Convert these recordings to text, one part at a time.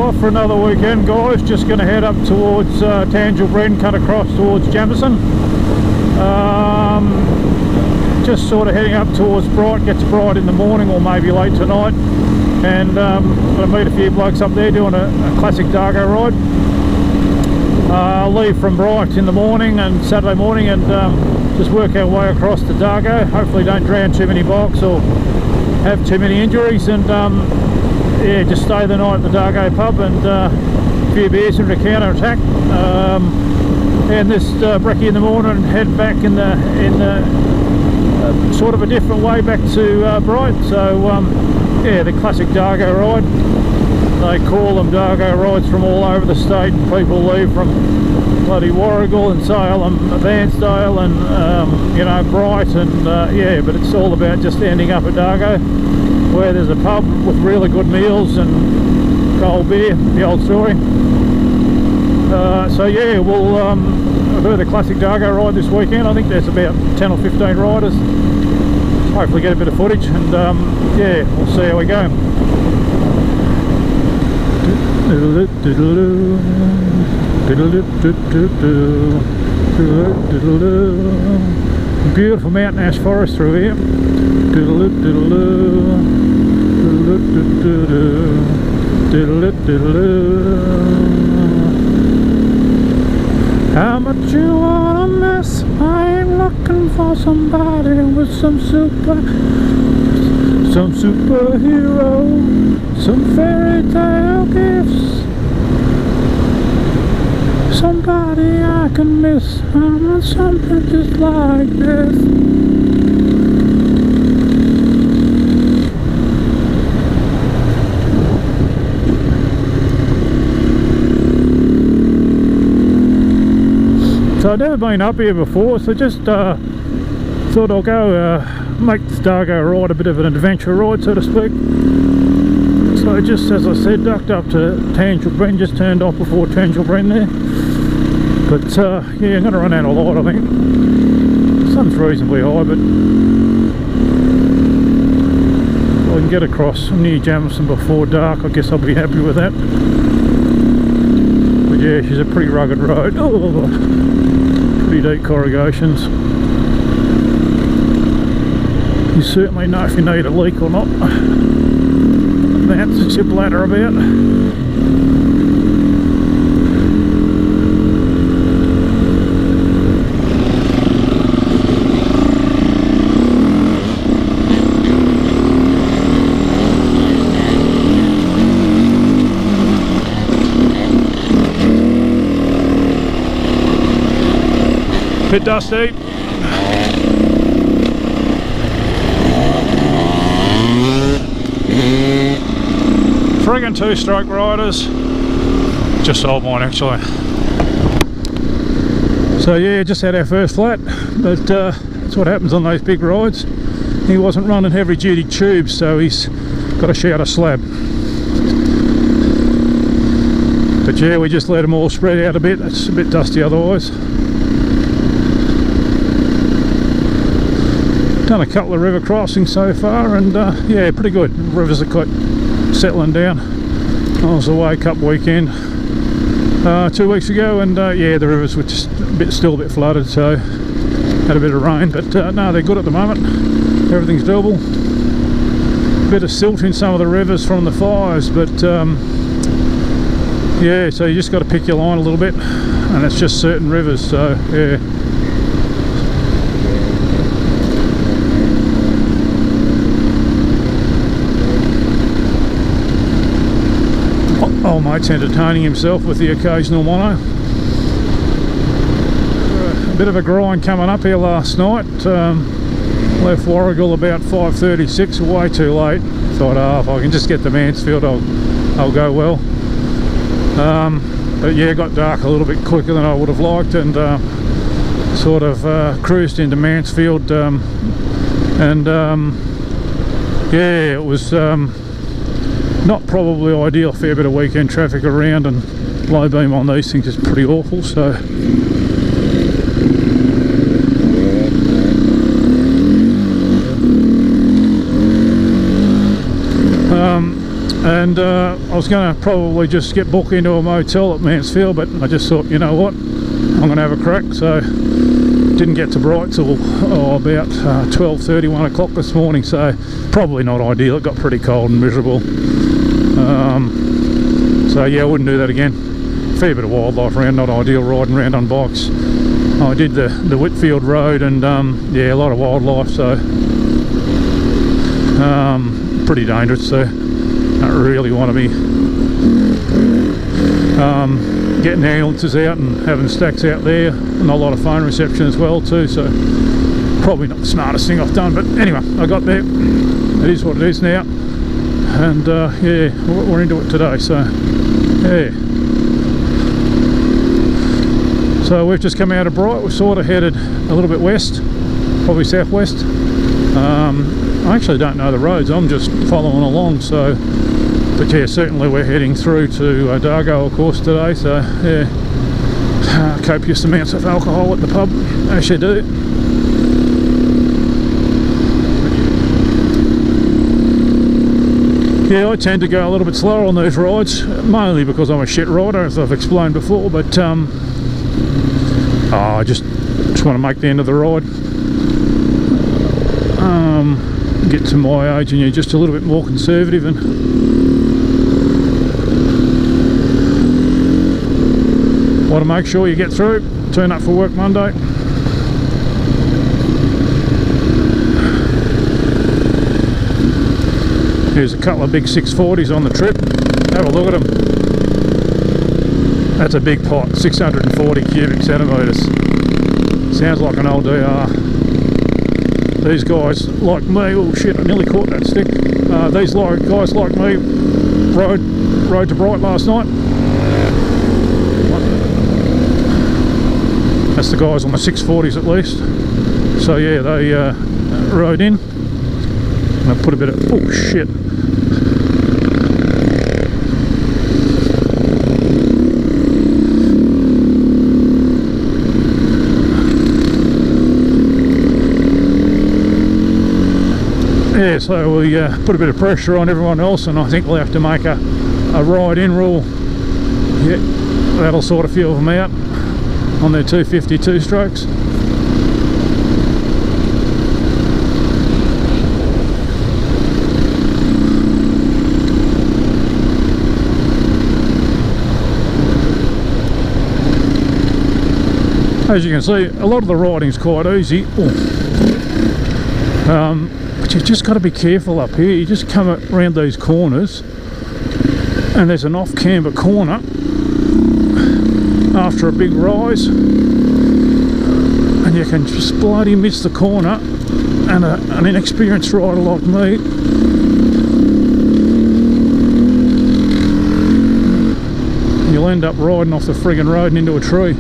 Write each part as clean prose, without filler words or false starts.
off for another weekend, guys. Just going to head up towards Tangill, cut across towards Jamison. Just sort of heading up towards Bright. Gets bright in the morning or maybe late tonight, and going to meet a few blokes up there doing a classic Dargo ride. I'll leave from Bright in the morning and Saturday morning, and just work our way across to Dargo. Hopefully don't drown too many blokes or have too many injuries, and yeah, just stay the night at the Dargo pub and a few beers and a counter attack, and this brekkie in the morning and head back in the sort of a different way back to Bright. So yeah, the classic Dargo ride. They call them Dargo rides from all over the state, and people leave from bloody Warrigal and Salem, Vansdale and you know, Bright, and yeah, but it's all about just ending up at Dargo, where there's a pub with really good meals and cold beer, the old story. So yeah, we'll do the classic Dargo ride this weekend. I think there's about 10 or 15 riders. Hopefully get a bit of footage, and yeah, we'll see how we go. Beautiful mountain ash forest through here. How much you wanna miss? I ain't looking for somebody with some superhero, some fairy tale gifts, somebody I can miss. I want something just like this. So I've never been up here before, so just thought I'll go make this Dargo ride a bit of an adventure ride, so to speak. So just as I said, ducked up to Tangill, just turned off before Tangill there. But yeah, I'm going to run out of light, I think. The sun's reasonably high, but if I can get across near Jamison before dark, I guess I'll be happy with that. But yeah, she's a pretty rugged road. Oh, pretty deep corrugations. You certainly know if you need a leak or not. That's your bladder about. Bit dusty. Friggin' two-stroke riders. Just sold mine actually. So yeah, just had our first flat, but that's what happens on those big rides. He wasn't running heavy duty tubes, so he's got a shouter slab. But yeah, we just let them all spread out a bit. It's a bit dusty otherwise. Done a couple of river crossings so far, and yeah, pretty good. Rivers are quite settling down. I was away Cup weekend 2 weeks ago, and yeah, the rivers were just still a bit flooded, so had a bit of rain, but no, they're good at the moment. Everything's doable. Bit of silt in some of the rivers from the fires, but yeah, so you just got to pick your line a little bit, and it's just certain rivers, so yeah. Old mate's entertaining himself with the occasional mono. A bit of a grind coming up here last night. Left Warrigal about 5:36, way too late. Thought, oh, if I can just get to Mansfield, I'll go well. But yeah, it got dark a little bit quicker than I would have liked, and sort of cruised into Mansfield, and yeah, it was not probably ideal. Fair bit of weekend traffic around, and low beam on these things is pretty awful, so And I was going to probably just get booked into a motel at Mansfield, but I just thought, you know what, I'm going to have a crack. So didn't get to Bright till about 12:30, 1 o'clock this morning, so probably not ideal. It got pretty cold and miserable. So yeah, I wouldn't do that again. Fair bit of wildlife around, not ideal riding around on bikes. I did the Whitfield Road, and yeah, a lot of wildlife, so pretty dangerous. So don't really want to be getting ambulances out and having stacks out there, and a lot of phone reception as well too, so probably not the smartest thing I've done. But anyway, I got there. It is what it is now, and yeah, we're into it today. So yeah, so we've just come out of Bright. We're sort of headed a little bit west, probably southwest. I actually don't know the roads, I'm just following along. So but yeah, certainly we're heading through to Dargo, of course, today. So yeah, copious amounts of alcohol at the pub, as you do. Yeah, I tend to go a little bit slower on these rides, mainly because I'm a shit rider, as I've explained before. But I just want to make the end of the ride. Get to my age and you're just a little bit more conservative, and want to make sure you get through, turn up for work Monday. Here's a couple of big 640s on the trip. Have a look at them. That's a big pot, 640 cubic centimetres. Sounds like an old DR. These guys like me, oh shit, I nearly caught that stick. These guys like me rode to Bright last night. That's the guys on the 640s at least. So yeah, they rode in, and I put a bit of, oh shit. Yeah, so we put a bit of pressure on everyone else, and I think we'll have to make a ride-in rule. Yeah, that'll sort of feel them out on their 252 strokes. As you can see, a lot of the riding's quite easy. But you've just got to be careful up here. You just come around these corners, and there's an off-camber corner after a big rise, and you can just bloody miss the corner, and an inexperienced rider like me you'll end up riding off the friggin' road and into a tree.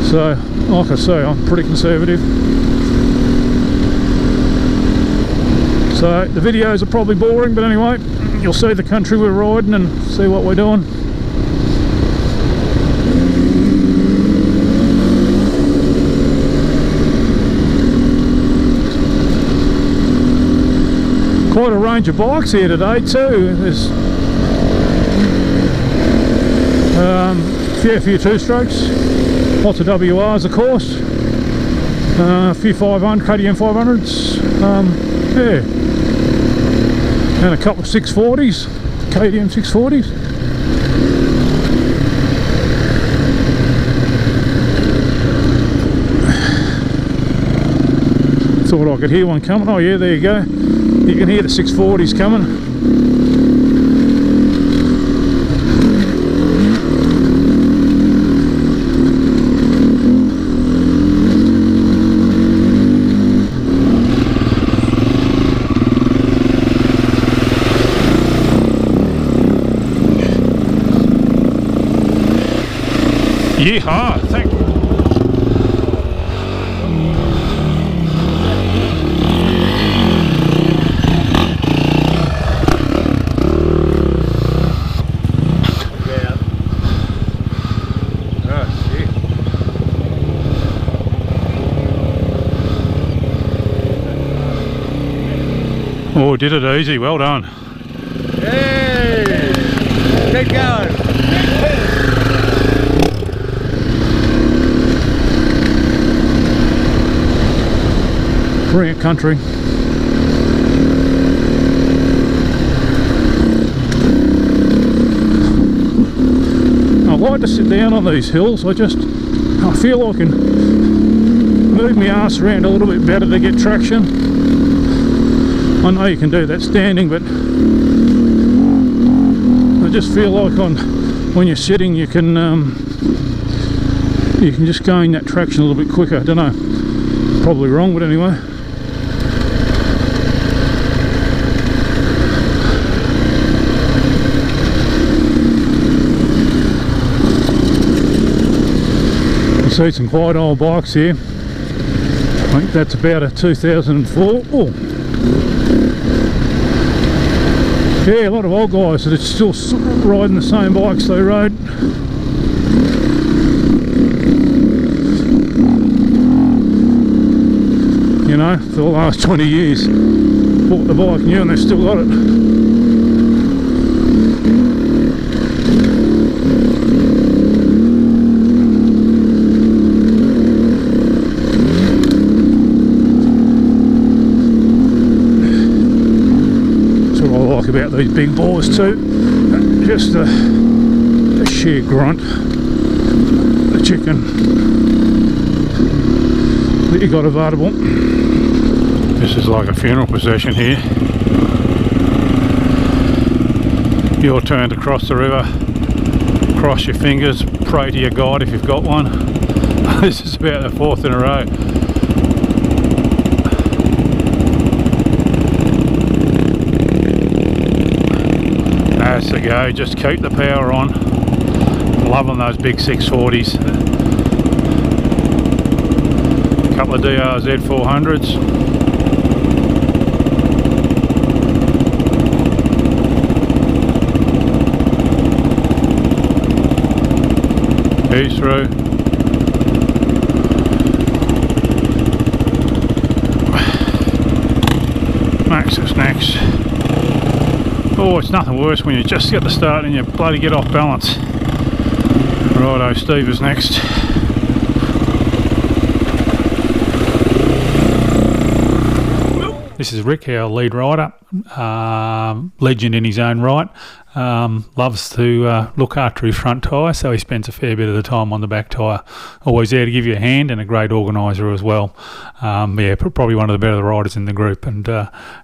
So like I say, I'm pretty conservative. So the videos are probably boring, but anyway, you'll see the country we're riding and see what we're doing. Quite a range of bikes here today too. There's a few two-strokes, lots of WRs of course, a few 500, KTM 500s, yeah, and a couple of 640s, KTM 640s. Thought I could hear one coming. Oh yeah, there you go. You can hear the 640s coming. Yeehaw! Thank you. Oh, did it easy, well done. Hey! Keep going. Brilliant country. I like to sit down on these hills. I feel I can move my arse around a little bit better to get traction. I know you can do that standing, but I just feel like when you're sitting you can just gain that traction a little bit quicker. I don't know, probably wrong, but anyway. See some quite old bikes here. I think that's about a 2004. Oh, yeah, a lot of old guys that are still riding the same bikes they rode. You know, for the last 20 years. Bought the bike new and they've still got it. About these big boars too, just the sheer grunt, the chicken that you got available. This is like a funeral procession here. Your turn to cross the river, cross your fingers, pray to your God if you've got one. This is about the 4th in a row. That's the go, just keep the power on. Loving those big 640s. A couple of DRZ 400s. Ease through. Max is next. Oh, it's nothing worse when you just get the start and you bloody get off balance. Righto, Steve is next. This is Rick, our lead rider, legend in his own right. Loves to look after his front tyre, so he spends a fair bit of the time on the back tyre. Always there to give you a hand, and a great organiser as well. Yeah, probably one of the better riders in the group, and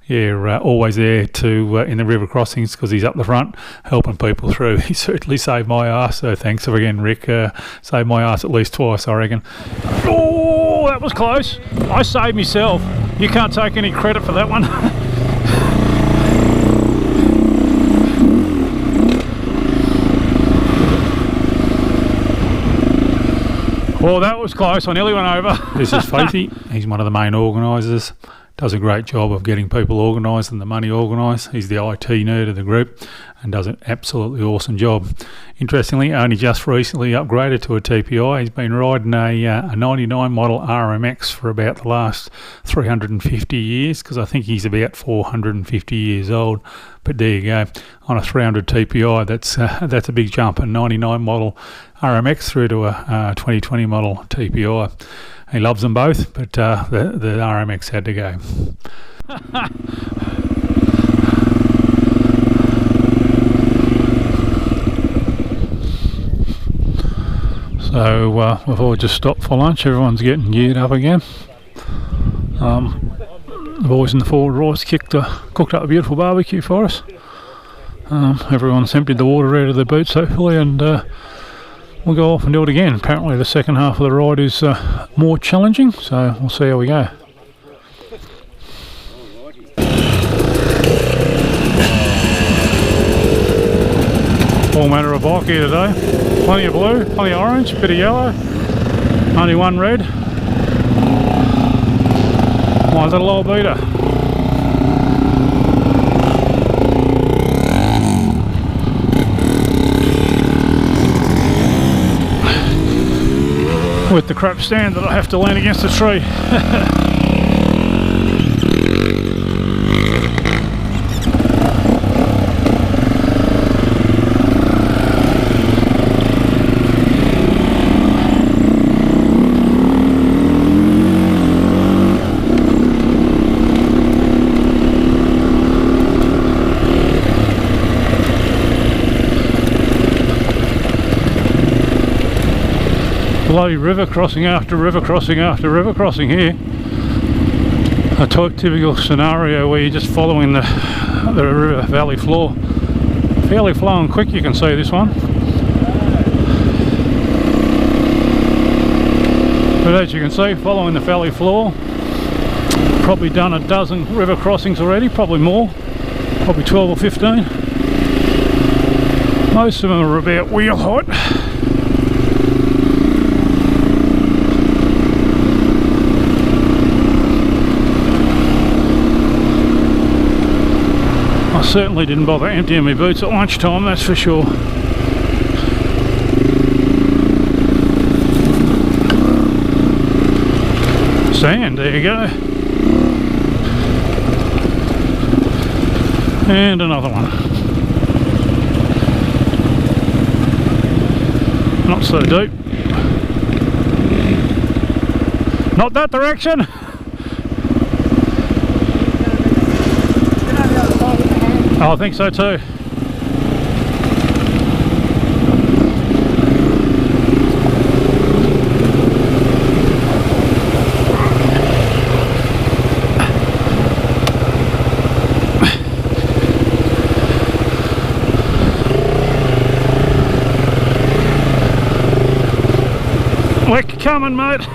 yeah, always there to in the river crossings because he's up the front helping people through. He certainly saved my arse, so thanks again, Rick. Saved my arse at least twice, I reckon. Oh, that was close. I saved myself. You can't take any credit for that one. Well, that was close. I nearly went over. This is Faithy. He's one of the main organisers. Does a great job of getting people organised and the money organised. He's the IT nerd of the group and does an absolutely awesome job. Interestingly, only just recently upgraded to a TPI. He's been riding a 99 model RMX for about the last 350 years, because I think he's about 450 years old. But there you go, on a 300 TPI, that's a big jump. A 99 model RMX through to a 2020 model TPI. He loves them both, but the RMX had to go. So we've all just stopped for lunch. Everyone's getting geared up again. The boys in the forward rows cooked up a beautiful barbecue for us. Everyone's emptied the water out of their boots hopefully, and we'll go off and do it again. Apparently the second half of the ride is more challenging, so we'll see how we go. All manner of bike here today. Plenty of blue, plenty of orange, bit of yellow, only one red. My little old beater. With the crap stand that I have to lean against a tree. Bloody river crossing after river crossing after river crossing here. A typical scenario where you're just following the river valley floor. Fairly flowing quick, you can see this one. But as you can see, following the valley floor, probably done a dozen river crossings already, probably more, probably 12 or 15. Most of them are about wheel height. I certainly didn't bother emptying my boots at lunchtime, that's for sure. Sand, there you go. And another one. Not so deep. Not that direction. Oh, I think so too. We're coming, mate.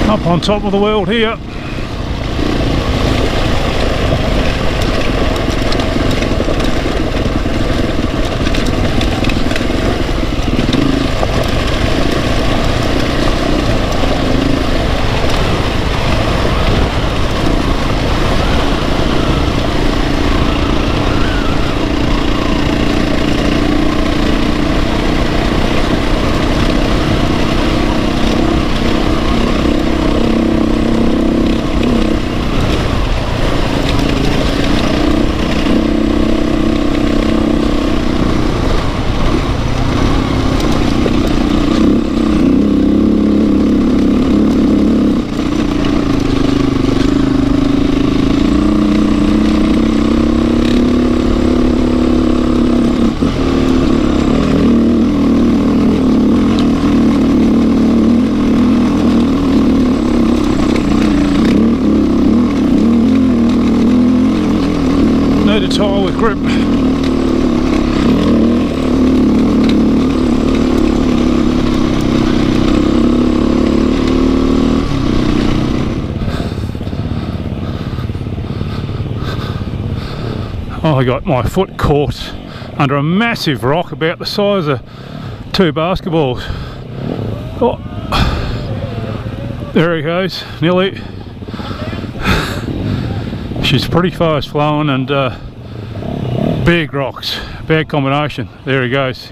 Up on top of the world here. Need a tyre with grip. Oh, I got my foot caught under a massive rock about the size of 2 basketballs. Oh, there he goes, nearly. She's pretty fast flowing and big rocks, bad combination. There he goes.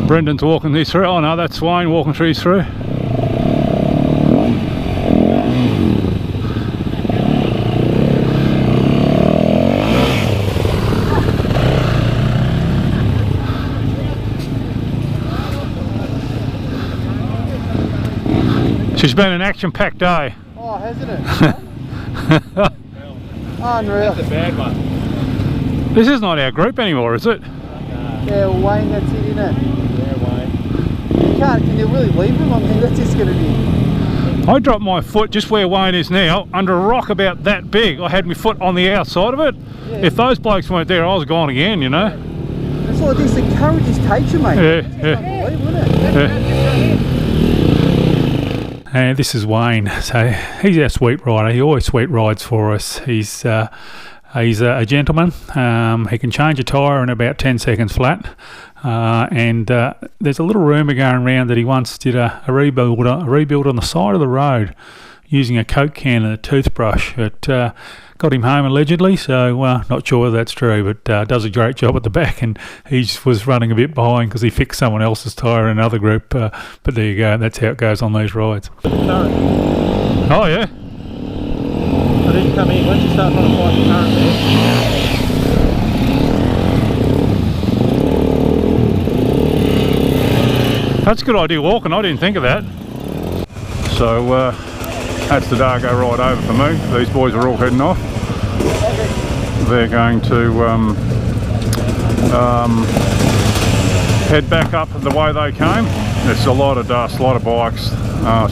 Brendan's walking these through. Oh no, that's Wayne walking these through. She's been an action-packed day. Oh, hasn't it? Unreal. That's a bad one. This is not our group anymore, is it? Yeah, well, Wayne, that's it, isn't it? Yeah, Wayne. Can you really leave him? I mean, that's just going to be... I dropped my foot just where Wayne is now, under a rock about that big. I had my foot on the outside of it. Yeah. If those blokes weren't there, I was gone again, you know. That's like this, the courage just takes you, mate. Yeah, that's unbelievable, isn't it? Yeah. And this is Wayne. So he's our sweet rider. He always sweet rides for us. He's a gentleman. He can change a tyre in about 10 seconds flat. And there's a little rumour going around that he once did a rebuild on the side of the road using a Coke can and a toothbrush. It got him home allegedly, so not sure whether that's true, but does a great job at the back, and he was running a bit behind because he fixed someone else's tyre in another group, but there you go, that's how it goes on these rides. Oh yeah? I didn't come in. Once you start trying to fight the current there. That's a good idea walking, I didn't think of that. So that's the Dargo ride over for me. These boys are all heading off. They're going to head back up the way they came. There's a lot of dust, a lot of bikes,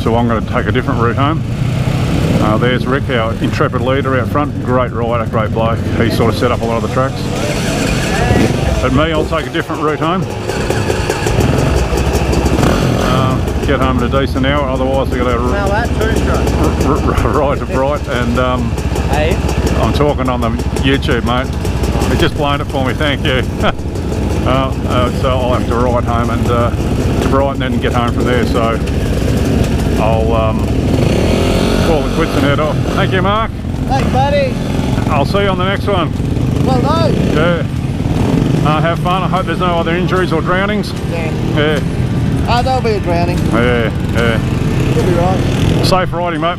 so I'm going to take a different route home. There's Rick, our intrepid leader out front. Great rider, great bloke. He sort of set up a lot of the tracks. But me, I'll take a different route home. Get home at a decent hour, otherwise they're going to ride to Bright, and I'm talking on the YouTube, mate. They're just blowing it for me, thank you. So I'll have to ride home and to Bright and then get home from there, so I'll call it quits and head off. Thank you, Mark. Thanks, buddy. I'll see you on the next one. Well done. Yeah. Have fun. I hope there's no other injuries or drownings. Yeah. Yeah. There'll be a drowning. Yeah, yeah. You'll be right. Safe riding, mate.